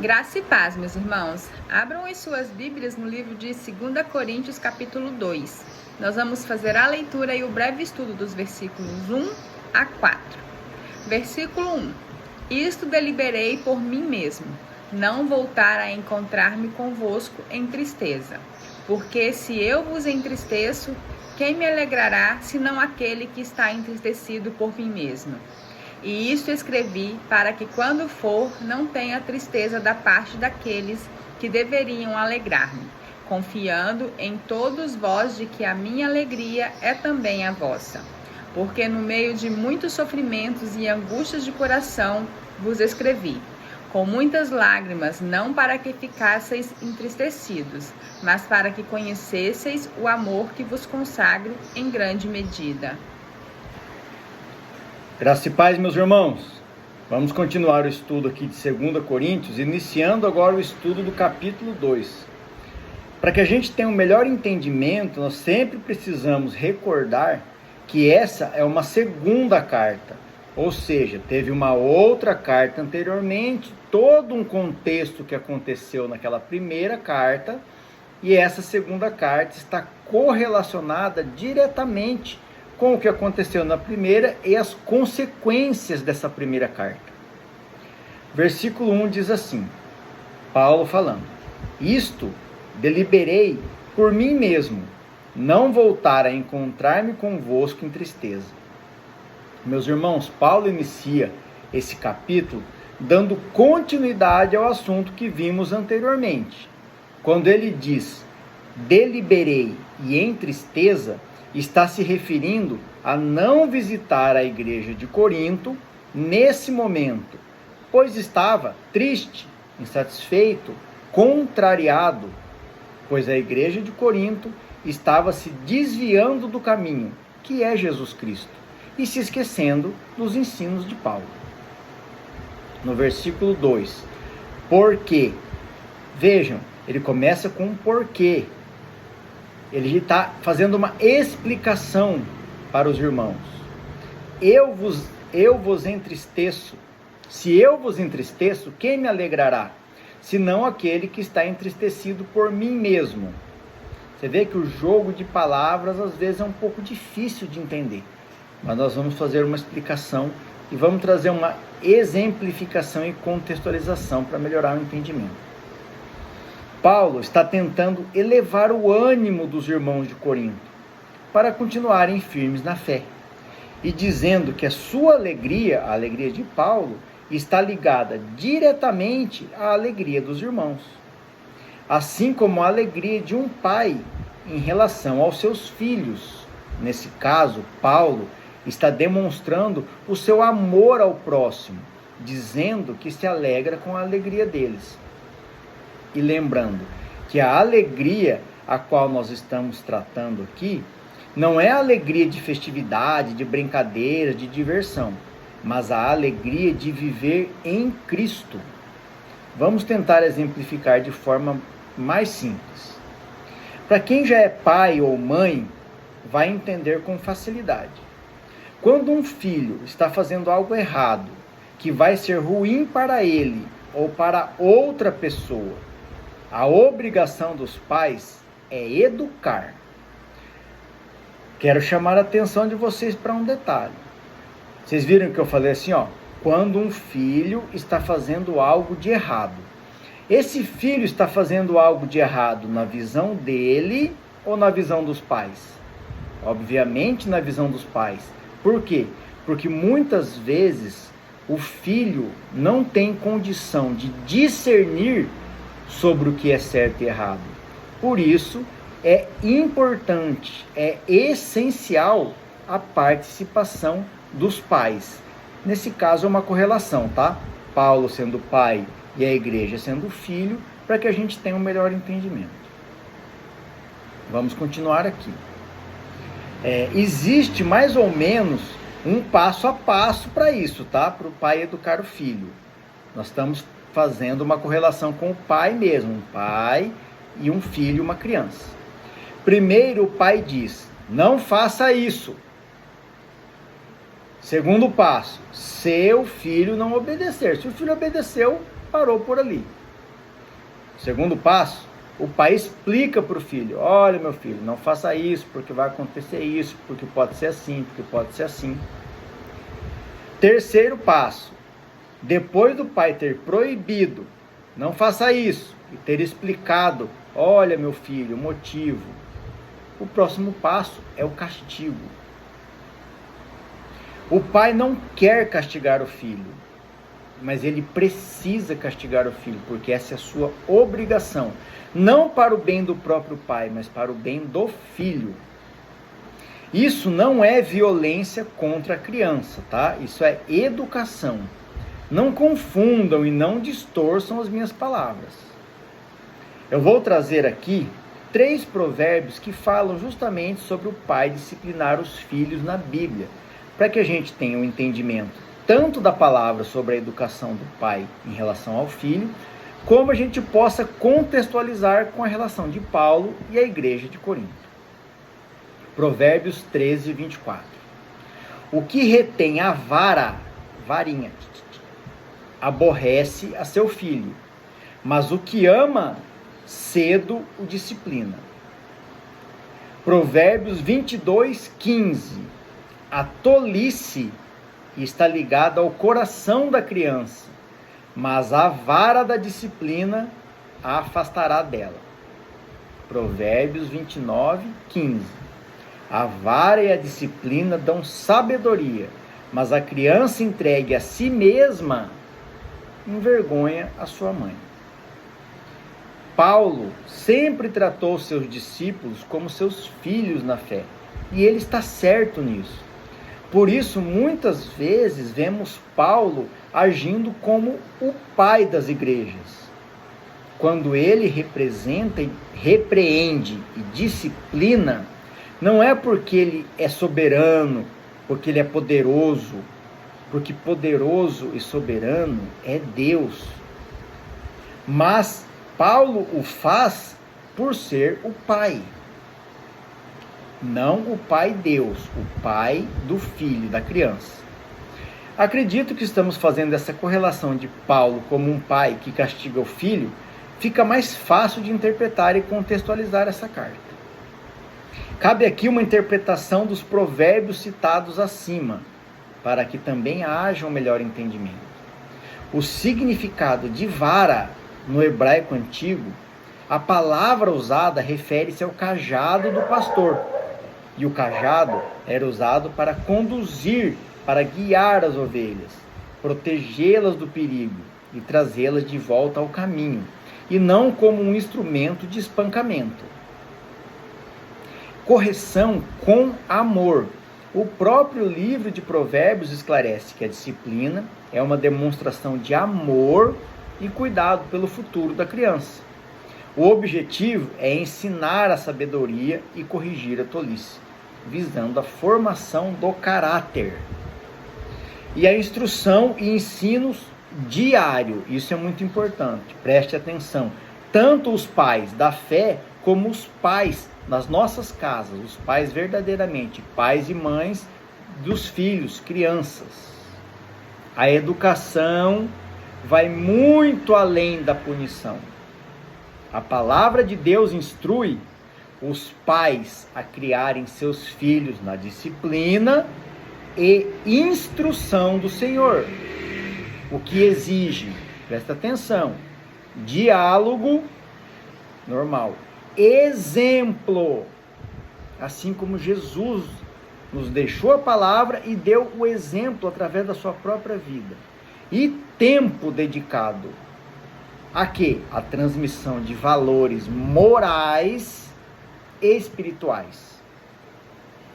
Graça e paz, meus irmãos. Abram as suas Bíblias no livro de 2 Coríntios, capítulo 2. Nós vamos fazer a leitura e o breve estudo dos versículos 1 a 4. Versículo 1. Isto deliberei por mim mesmo, não voltar a encontrar-me convosco em tristeza. Porque se eu vos entristeço, quem me alegrará, senão aquele que está entristecido por mim mesmo? E isto escrevi para que, quando for, não tenha tristeza da parte daqueles que deveriam alegrar-me, confiando em todos vós de que a minha alegria é também a vossa. Porque no meio de muitos sofrimentos e angústias de coração vos escrevi, com muitas lágrimas, não para que ficasseis entristecidos, mas para que conhecesseis o amor que vos consagro em grande medida. Graça e paz, meus irmãos. Vamos continuar o estudo aqui de 2 Coríntios, iniciando agora o estudo do capítulo 2. Para que a gente tenha um melhor entendimento, nós sempre precisamos recordar que essa é uma segunda carta, ou seja, teve uma outra carta anteriormente, todo um contexto que aconteceu naquela primeira carta, e essa segunda carta está correlacionada diretamente com o que aconteceu na primeira e as consequências dessa primeira carta. Versículo 1 diz assim, Paulo falando, isto deliberei por mim mesmo, não voltar a encontrar-me convosco em tristeza. Meus irmãos, Paulo inicia esse capítulo dando continuidade ao assunto que vimos anteriormente. Quando ele diz, deliberei e em tristeza, está se referindo a não visitar a igreja de Corinto nesse momento, pois estava triste, insatisfeito, contrariado, pois a igreja de Corinto estava se desviando do caminho, que é Jesus Cristo, e se esquecendo dos ensinos de Paulo. No versículo 2, porque, vejam, ele começa com um porquê. Ele está fazendo uma explicação para os irmãos. Eu vos entristeço. Se eu vos entristeço, quem me alegrará? Senão aquele que está entristecido por mim mesmo. Você vê que o jogo de palavras às vezes é um pouco difícil de entender. Mas nós vamos fazer uma explicação e vamos trazer uma exemplificação e contextualização para melhorar o entendimento. Paulo está tentando elevar o ânimo dos irmãos de Corinto para continuarem firmes na fé e dizendo que a sua alegria, a alegria de Paulo, está ligada diretamente à alegria dos irmãos, assim como a alegria de um pai em relação aos seus filhos. Nesse caso, Paulo está demonstrando o seu amor ao próximo, dizendo que se alegra com a alegria deles. E lembrando que a alegria a qual nós estamos tratando aqui não é a alegria de festividade, de brincadeira, de diversão, mas a alegria de viver em Cristo. Vamos tentar exemplificar de forma mais simples. Para quem já é pai ou mãe, vai entender com facilidade. Quando um filho está fazendo algo errado, que vai ser ruim para ele ou para outra pessoa, a obrigação dos pais é educar. Quero chamar a atenção de vocês para um detalhe. Vocês viram que eu falei assim, quando um filho está fazendo algo de errado. Esse filho está fazendo algo de errado na visão dele ou na visão dos pais? Obviamente na visão dos pais. Por quê? Porque muitas vezes o filho não tem condição de discernir sobre o que é certo e errado. Por isso, é importante, é essencial a participação dos pais. Nesse caso, é uma correlação, tá? Paulo sendo pai e a igreja sendo filho, para que a gente tenha um melhor entendimento. Vamos continuar aqui. Existe mais ou menos um passo a passo para isso, tá? Para o pai educar o filho. Nós estamos fazendo uma correlação com o pai mesmo, um pai e um filho, uma criança. Primeiro, o pai diz, não faça isso. Segundo passo, se o filho não obedecer. Se o filho obedeceu, parou por ali. O segundo passo, o pai explica para o filho: olha, meu filho, não faça isso, porque vai acontecer isso, porque pode ser assim, porque pode ser assim. Terceiro passo, depois do pai ter proibido, não faça isso, e ter explicado: olha, meu filho, o motivo. O próximo passo é o castigo. O pai não quer castigar o filho, mas ele precisa castigar o filho, porque essa é a sua obrigação. Não para o bem do próprio pai, mas para o bem do filho. Isso não é violência contra a criança, tá? Isso é educação. Não confundam e não distorçam as minhas palavras. Eu vou trazer aqui 3 provérbios que falam justamente sobre o pai disciplinar os filhos na Bíblia, para que a gente tenha um entendimento tanto da palavra sobre a educação do pai em relação ao filho, como a gente possa contextualizar com a relação de Paulo e a igreja de Corinto. Provérbios 13, 24. O que retém a varinha, aborrece a seu filho, mas o que ama, cedo o disciplina. Provérbios 22, 15. A tolice está ligada ao coração da criança, mas a vara da disciplina a afastará dela. Provérbios 29, 15. A vara e a disciplina dão sabedoria, mas a criança entregue a si mesma envergonha a sua mãe. Paulo sempre tratou seus discípulos como seus filhos na fé, e ele está certo nisso. Por isso, muitas vezes, vemos Paulo agindo como o pai das igrejas. Quando ele repreende e disciplina, não é porque ele é soberano, porque ele é poderoso, porque poderoso e soberano é Deus. Mas Paulo o faz por ser o pai. Não o pai Deus, o pai do filho, da criança. Acredito que estamos fazendo essa correlação de Paulo como um pai que castiga o filho, fica mais fácil de interpretar e contextualizar essa carta. Cabe aqui uma interpretação dos provérbios citados acima, para que também haja um melhor entendimento. O significado de vara no hebraico antigo, a palavra usada refere-se ao cajado do pastor. E o cajado era usado para conduzir, para guiar as ovelhas, protegê-las do perigo e trazê-las de volta ao caminho, e não como um instrumento de espancamento. Correção com amor. O próprio livro de Provérbios esclarece que a disciplina é uma demonstração de amor e cuidado pelo futuro da criança. O objetivo é ensinar a sabedoria e corrigir a tolice, visando a formação do caráter. E a instrução e ensinos diário, isso é muito importante, preste atenção. Tanto os pais da fé, como os pais nas nossas casas, os pais verdadeiramente, pais e mães dos filhos, crianças. A educação vai muito além da punição. A palavra de Deus instrui os pais a criarem seus filhos na disciplina e instrução do Senhor, o que exige, presta atenção, diálogo normal, exemplo, assim como Jesus nos deixou a palavra e deu o exemplo através da sua própria vida, e tempo dedicado a quê? A transmissão de valores morais e espirituais.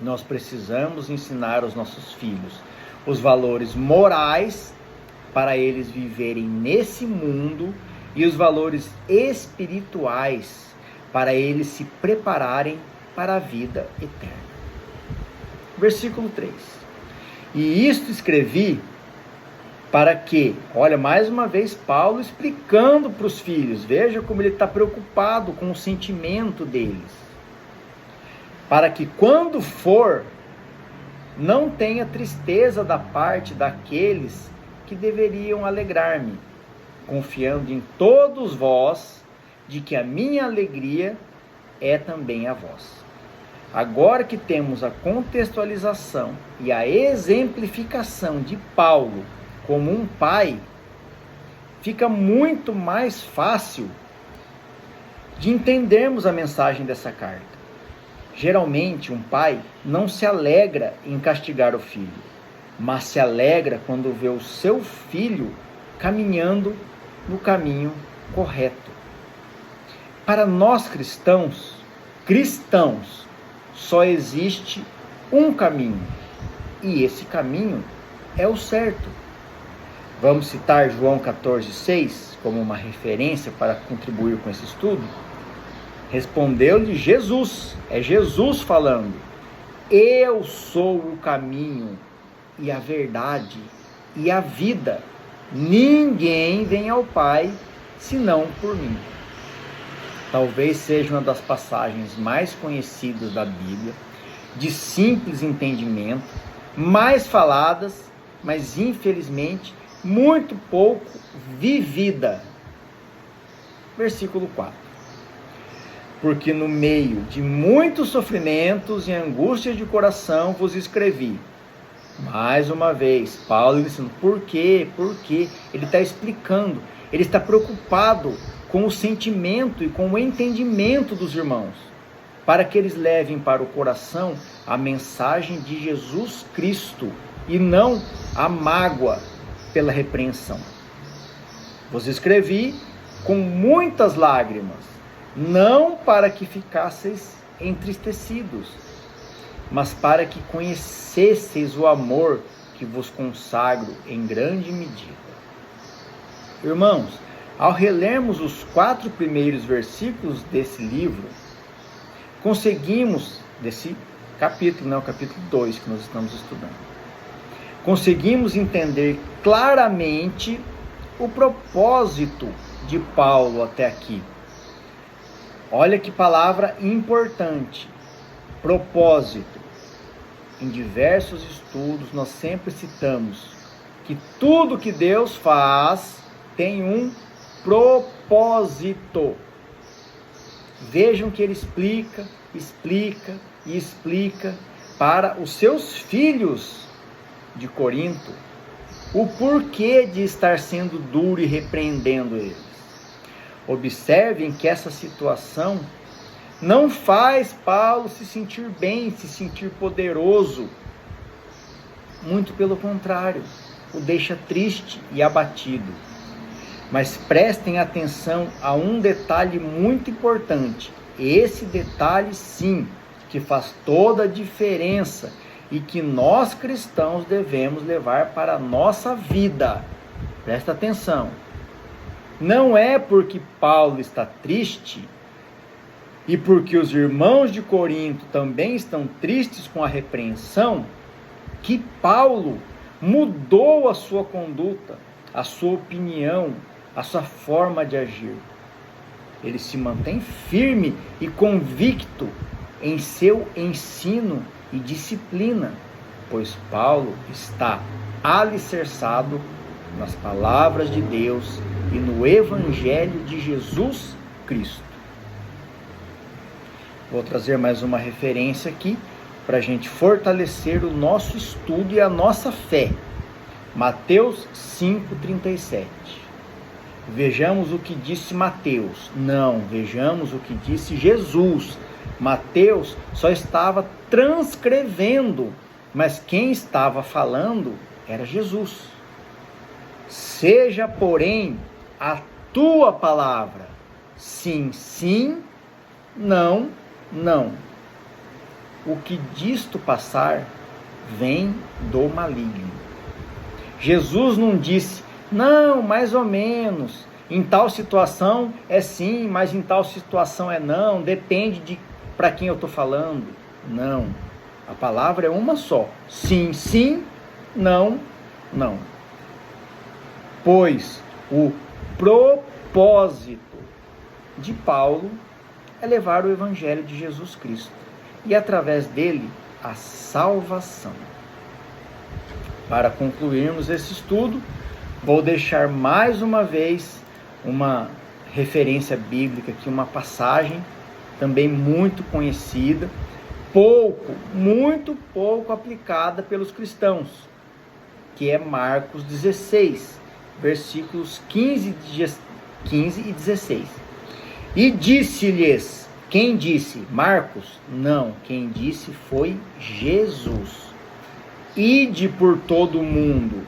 Nós precisamos ensinar aos nossos filhos os valores morais para eles viverem nesse mundo e os valores espirituais para eles se prepararem para a vida eterna. Versículo 3. E isto escrevi para que, olha, mais uma vez Paulo explicando para os filhos, veja como ele está preocupado com o sentimento deles, para que quando for, não tenha tristeza da parte daqueles que deveriam alegrar-me, confiando em todos vós de que a minha alegria é também a vossa. Agora que temos a contextualização e a exemplificação de Paulo como um pai, fica muito mais fácil de entendermos a mensagem dessa carta. Geralmente, um pai não se alegra em castigar o filho, mas se alegra quando vê o seu filho caminhando no caminho correto. Para nós cristãos, só existe um caminho, e esse caminho é o certo. Vamos citar João 14,6 como uma referência para contribuir com esse estudo? Respondeu-lhe Jesus, é Jesus falando: eu sou o caminho e a verdade e a vida. Ninguém vem ao Pai senão por mim. Talvez seja uma das passagens mais conhecidas da Bíblia, de simples entendimento, mais faladas, mas infelizmente muito pouco vivida. Versículo 4. Porque no meio de muitos sofrimentos e angústias de coração vos escrevi. Mais uma vez, Paulo dizendo, por quê? Por quê? Ele está explicando, ele está preocupado com o sentimento e com o entendimento dos irmãos, para que eles levem para o coração a mensagem de Jesus Cristo e não a mágoa pela repreensão. Vos escrevi com muitas lágrimas, não para que ficasseis entristecidos, mas para que conhecesseis o amor que vos consagro em grande medida. Irmãos, ao relermos os 4 primeiros versículos desse livro, desse capítulo, o capítulo 2 que nós estamos estudando, conseguimos entender claramente o propósito de Paulo até aqui. Olha que palavra importante, propósito. Em diversos estudos nós sempre citamos que tudo que Deus faz tem um propósito. Vejam que ele explica para os seus filhos de Corinto o porquê de estar sendo duro e repreendendo eles. Observem que essa situação não faz Paulo se sentir bem, se sentir poderoso. Muito pelo contrário, o deixa triste e abatido. Mas prestem atenção a um detalhe muito importante. Esse detalhe, sim, que faz toda a diferença e que nós cristãos devemos levar para a nossa vida. Presta atenção. Não é porque Paulo está triste e porque os irmãos de Corinto também estão tristes com a repreensão que Paulo mudou a sua conduta, a sua opinião, a sua forma de agir. Ele se mantém firme e convicto em seu ensino e disciplina, pois Paulo está alicerçado nas palavras de Deus e no Evangelho de Jesus Cristo. Vou trazer mais uma referência aqui para a gente fortalecer o nosso estudo e a nossa fé. Mateus 5,37. Vejamos o que disse Mateus. Não, vejamos o que disse Jesus. Mateus só estava transcrevendo, mas quem estava falando era Jesus. Seja, porém, a tua palavra sim, sim, não, não. O que disto passar vem do maligno. Jesus não disse, não, mais ou menos, em tal situação é sim, mas em tal situação é não, depende de para quem eu estou falando. Não, a palavra é uma só, sim, sim, não, não. Pois o propósito de Paulo é levar o Evangelho de Jesus Cristo e através dele a salvação. Para concluirmos esse estudo, vou deixar mais uma vez uma referência bíblica aqui, uma passagem também muito conhecida, muito pouco aplicada pelos cristãos, que é Marcos 16, versículos 15 e 16. E disse-lhes, quem disse? Marcos? Não, quem disse foi Jesus. Ide por todo o mundo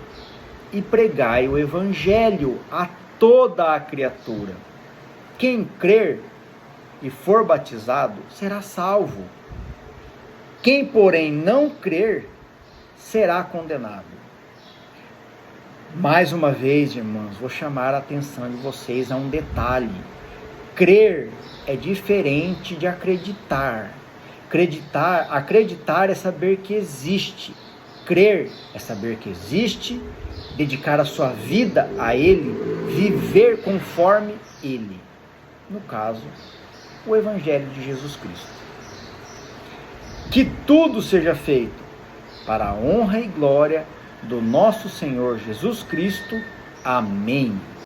e pregai o evangelho a toda a criatura. Quem crer e for batizado será salvo. Quem, porém, não crer será condenado. Mais uma vez, irmãos, vou chamar a atenção de vocês a um detalhe. Crer é diferente de acreditar. Acreditar é saber que existe. Crer é saber que existe, dedicar a sua vida a Ele, viver conforme Ele. No caso, o Evangelho de Jesus Cristo. Que tudo seja feito para a honra e glória do nosso Senhor Jesus Cristo. Amém.